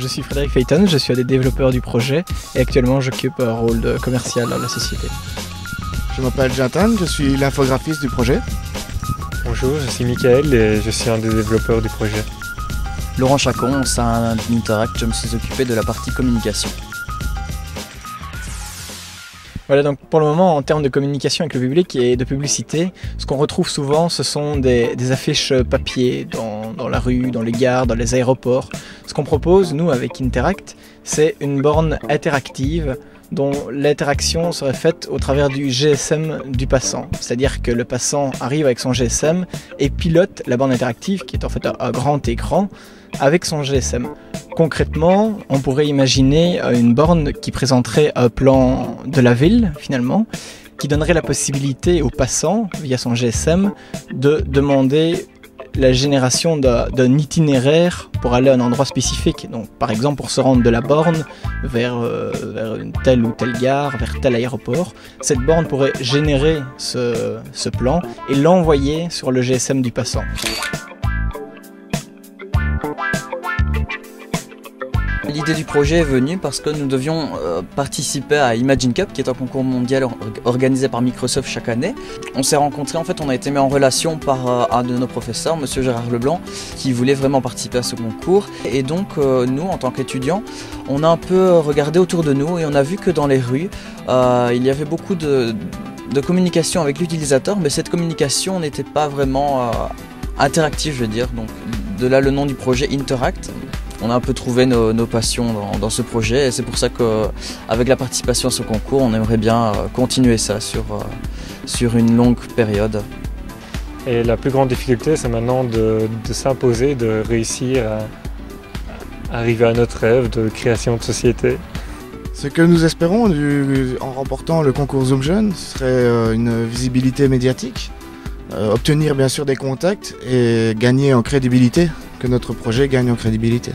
Je suis Frédéric Phaeton, je suis un des développeurs du projet et actuellement j'occupe un rôle de commercial dans la société. Je m'appelle Jonathan, je suis l'infographiste du projet. Bonjour, je suis Michael et je suis un des développeurs du projet. Laurent Chacon, au sein d'Interact, je me suis occupé de la partie communication. Voilà, donc pour le moment, en termes de communication avec le public et de publicité, ce qu'on retrouve souvent, ce sont des affiches papier dans la rue, dans les gares, dans les aéroports. Ce qu'on propose, nous, avec Interact, c'est une borne interactive dont l'interaction serait faite au travers du GSM du passant. C'est-à-dire que le passant arrive avec son GSM et pilote la borne interactive, qui est en fait un grand écran, avec son GSM. Concrètement, on pourrait imaginer une borne qui présenterait un plan de la ville, finalement, qui donnerait la possibilité aux passants, via son GSM, de demander la génération d'un itinéraire pour aller à un endroit spécifique. Donc, par exemple, pour se rendre de la borne vers une telle ou telle gare, vers tel aéroport, cette borne pourrait générer ce plan et l'envoyer sur le GSM du passant. L'idée du projet est venue parce que nous devions participer à Imagine Cup, qui est un concours mondial organisé par Microsoft chaque année. On s'est rencontrés, en fait, on a été mis en relation par un de nos professeurs, monsieur Gérard Leblanc, qui voulait vraiment participer à ce concours. Et donc, nous, en tant qu'étudiants, on a un peu regardé autour de nous et on a vu que dans les rues, il y avait beaucoup de communication avec l'utilisateur, mais cette communication n'était pas vraiment interactive, je veux dire. Donc, de là le nom du projet Interact. On a un peu trouvé nos passions dans ce projet et c'est pour ça qu'avec la participation à ce concours, on aimerait bien continuer ça sur une longue période. Et la plus grande difficulté, c'est maintenant de s'imposer, de réussir à arriver à notre rêve de création de société. Ce que nous espérons en remportant le concours Zoom Jeune serait une visibilité médiatique, obtenir bien sûr des contacts et gagner en crédibilité, que notre projet gagne en crédibilité.